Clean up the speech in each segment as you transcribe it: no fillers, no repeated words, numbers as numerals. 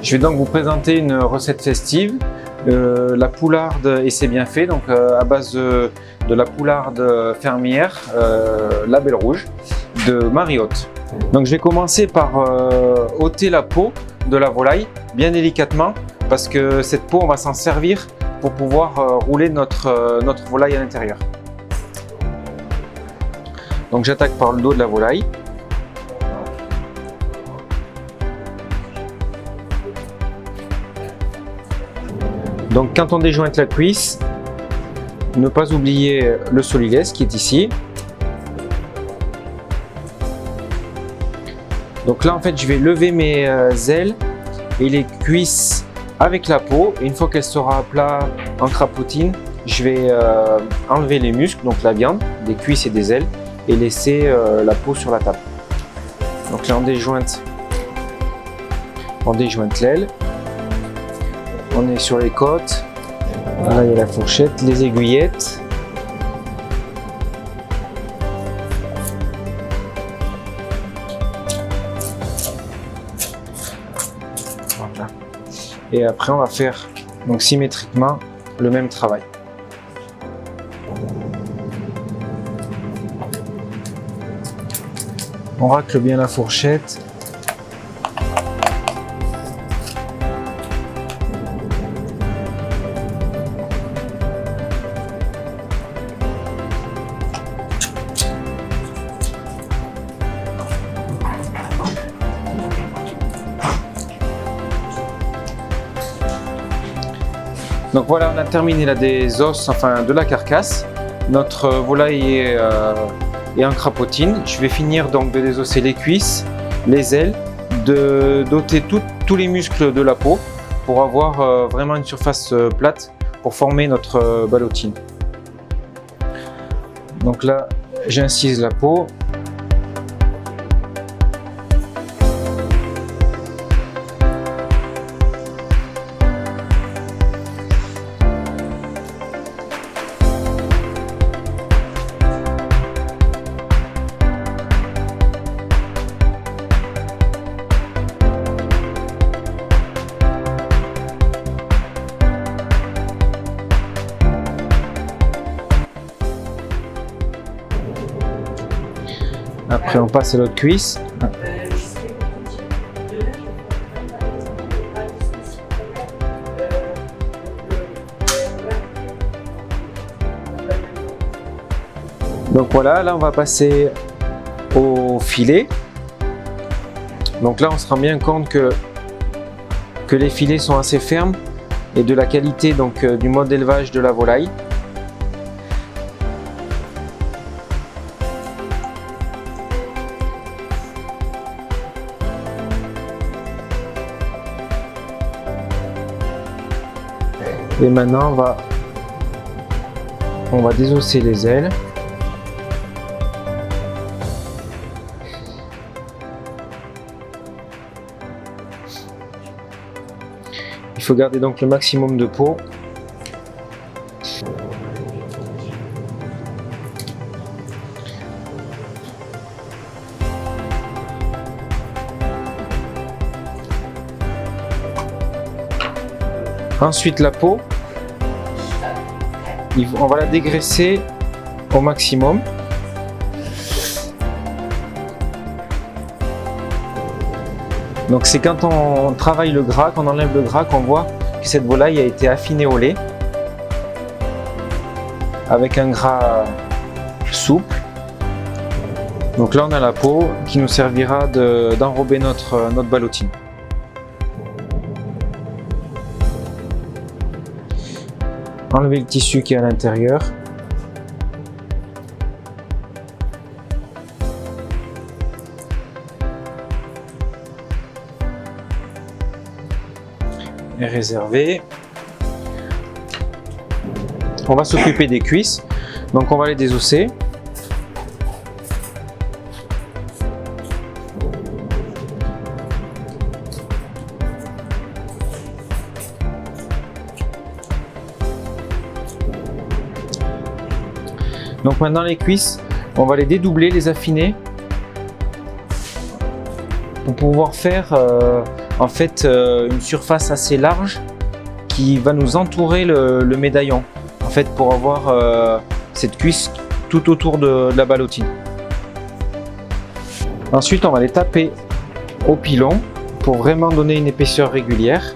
Je vais donc vous présenter une recette festive, la poularde et ses bienfaits, donc à base de la poularde fermière, la Belle Rouge, de Mariotte. Donc je vais commencer par ôter la peau de la volaille, bien délicatement, parce que cette peau, on va s'en servir pour pouvoir rouler notre volaille à l'intérieur. Donc j'attaque par le dos de la volaille. Donc quand on déjointe la cuisse, ne pas oublier le solides qui est ici. Donc là en fait je vais lever mes ailes et les cuisses avec la peau. Et une fois qu'elle sera à plat en crapaudine, je vais enlever les muscles, donc la viande, des cuisses et des ailes, et laisser la peau sur la table. Donc là on déjointe l'aile. On est sur les côtes, là il y a la fourchette, les aiguillettes. Voilà. Et après on va faire donc symétriquement le même travail. On racle bien la fourchette. Donc voilà, on a terminé là des os, enfin de la carcasse. Notre volaille est en crapaudine. Je vais finir donc de désosser les cuisses, les ailes, de doter tous les muscles de la peau pour avoir vraiment une surface plate pour former notre ballotine. Donc là, j'incise la peau. Après on passe à l'autre cuisse. Donc voilà, là on va passer au filet. Donc là on se rend bien compte que les filets sont assez fermes et de la qualité donc du mode d'élevage de la volaille. Et maintenant on va désosser les ailes. Il faut garder donc le maximum de peau. Ensuite la peau, on va la dégraisser au maximum. Donc c'est quand on travaille le gras, qu'on enlève le gras, qu'on voit que cette volaille a été affinée au lait avec un gras souple. Donc là on a la peau qui nous servira d'enrober notre ballotine. Enlever le tissu qui est à l'intérieur. Et réserver. On va s'occuper des cuisses. Donc on va les désosser. Donc maintenant les cuisses, on va les dédoubler, les affiner pour pouvoir faire en fait une surface assez large qui va nous entourer le médaillon, en fait, pour avoir cette cuisse tout autour de la ballotine. Ensuite, on va les taper au pilon pour vraiment donner une épaisseur régulière.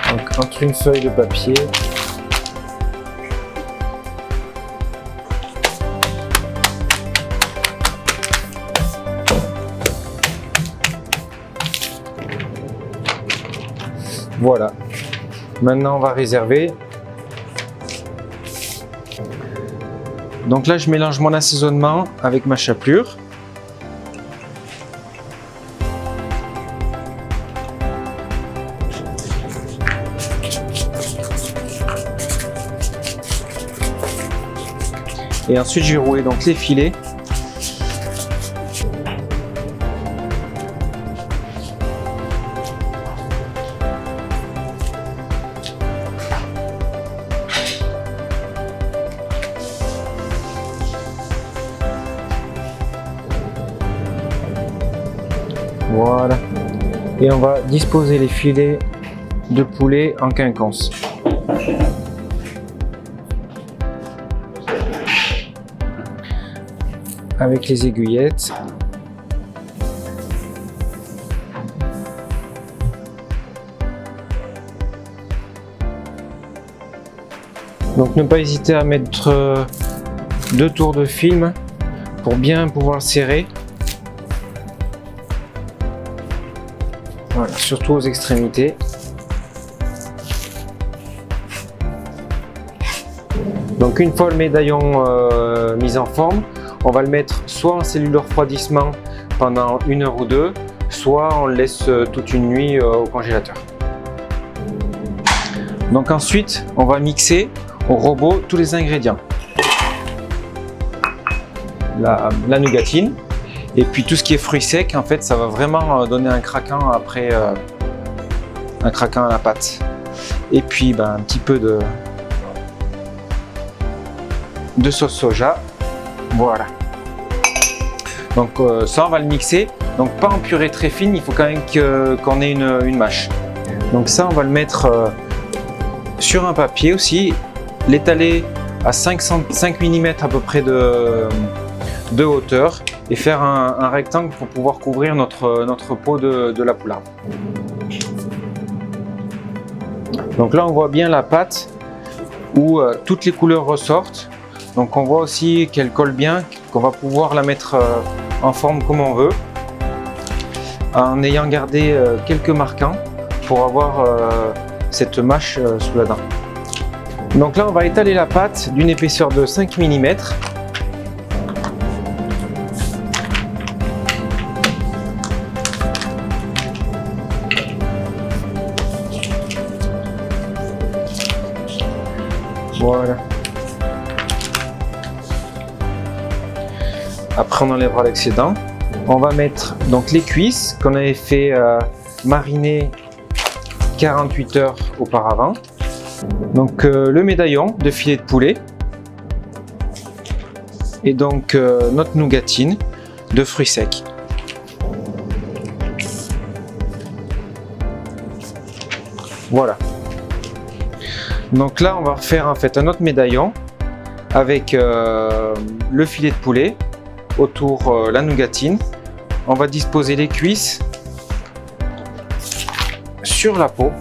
Donc, entre une feuille de papier voilà. Maintenant, on va réserver. Donc là, je mélange mon assaisonnement avec ma chapelure. Et ensuite, je vais rouler donc les filets. Voilà. Et on va disposer les filets de poulet en quinconce. Avec les aiguillettes. Donc ne pas hésiter à mettre 2 tours de film pour bien pouvoir serrer. Voilà, surtout aux extrémités. Donc une fois le médaillon mis en forme, on va le mettre soit en cellule de refroidissement pendant 1 heure ou 2, soit on le laisse toute une nuit au congélateur. Donc ensuite, on va mixer au robot tous les ingrédients. La nougatine. Et puis tout ce qui est fruits secs, en fait, ça va vraiment donner un craquant après, un craquant à la pâte. Et puis un petit peu de sauce soja. Voilà. Donc ça, on va le mixer. Donc pas en purée très fine, il faut quand même qu'on ait une mâche. Donc ça, on va le mettre sur un papier aussi, l'étaler à 5 mm à peu près de hauteur. Et faire un rectangle pour pouvoir couvrir notre pot de la poularde. Donc là, on voit bien la pâte où toutes les couleurs ressortent. Donc on voit aussi qu'elle colle bien, qu'on va pouvoir la mettre en forme comme on veut, en ayant gardé quelques marquants pour avoir cette mâche sous la dent. Donc là, on va étaler la pâte d'une épaisseur de 5 mm. Voilà. Après, on enlèvera l'excédent. On va mettre donc les cuisses qu'on avait fait mariner 48 heures auparavant. Donc le médaillon de filet de poulet. Et donc notre nougatine de fruits secs. Voilà. Donc là, on va refaire en fait un autre médaillon avec le filet de poulet, autour la nougatine. On va disposer les cuisses sur la peau.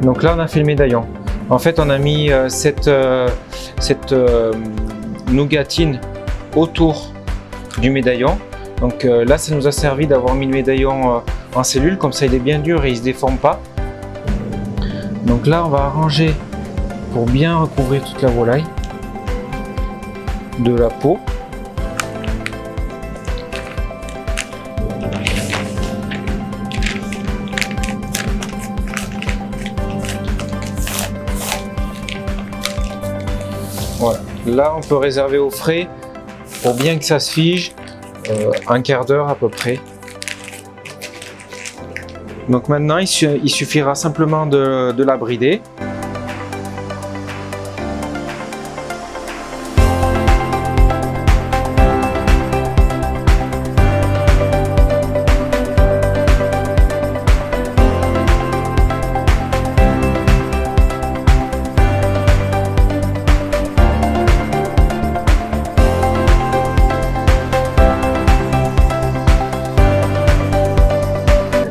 Donc là, on a fait le médaillon. En fait, on a mis cette nougatine autour du médaillon. Donc là, ça nous a servi d'avoir mis le médaillon en cellule, comme ça il est bien dur et il ne se déforme pas. Donc là, on va arranger pour bien recouvrir toute la volaille de la peau. là, on peut réserver au frais pour bien que ça se fige, un quart d'heure à peu près. Donc maintenant, il suffira simplement de la brider.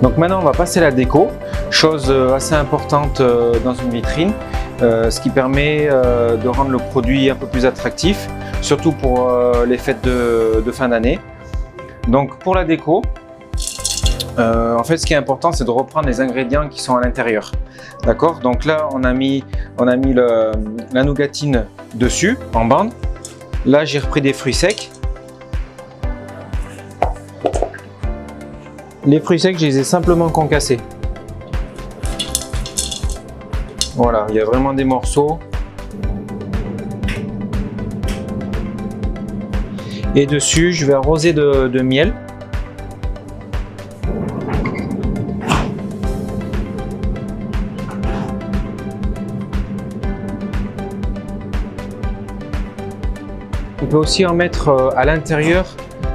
Donc maintenant on va passer à la déco, chose assez importante dans une vitrine, ce qui permet de rendre le produit un peu plus attractif, surtout pour les fêtes de fin d'année. Donc pour la déco, en fait ce qui est important c'est de reprendre les ingrédients qui sont à l'intérieur. D'accord? Donc là on a mis la nougatine dessus en bande. Là j'ai repris des fruits secs. Les fruits secs, je les ai simplement concassés. Voilà, il y a vraiment des morceaux. Et dessus, je vais arroser de miel. On peut aussi en mettre à l'intérieur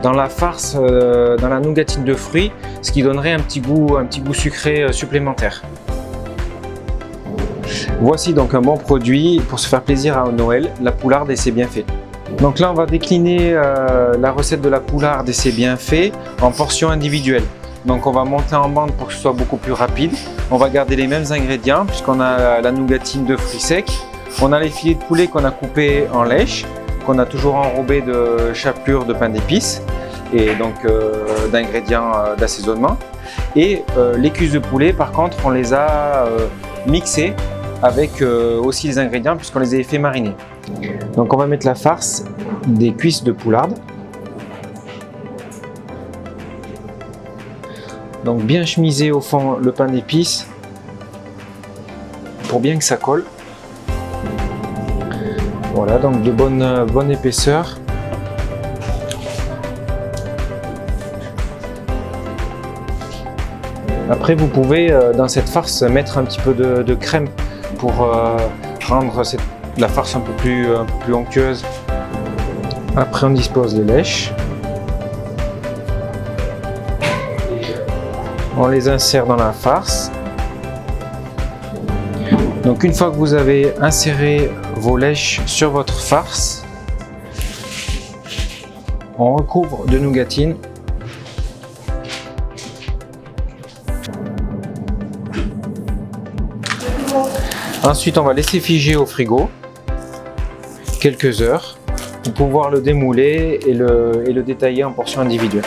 dans la farce, dans la nougatine de fruits, ce qui donnerait un petit goût sucré supplémentaire. Voici donc un bon produit pour se faire plaisir à Noël, la poularde et ses bienfaits. Donc là on va décliner la recette de la poularde et ses bienfaits en portions individuelles. Donc on va monter en bande pour que ce soit beaucoup plus rapide. On va garder les mêmes ingrédients puisqu'on a la nougatine de fruits secs. On a les filets de poulet qu'on a coupés en lèche, qu'on a toujours enrobé de chapelure de pain d'épices et donc d'ingrédients d'assaisonnement. Et les cuisses de poulet, par contre, on les a mixées avec aussi les ingrédients puisqu'on les avait fait mariner. Donc on va mettre la farce des cuisses de poularde. Donc bien chemiser au fond le pain d'épices pour bien que ça colle. Voilà, donc de bonne épaisseur. Après, vous pouvez dans cette farce mettre un petit peu de crème pour rendre la farce un peu plus onctueuse. Après, on dispose les lèches. On les insère dans la farce. Donc une fois que vous avez inséré vos lèches sur votre farce, on recouvre de nougatine. Ensuite, on va laisser figer au frigo quelques heures pour pouvoir le démouler et le détailler en portions individuelles.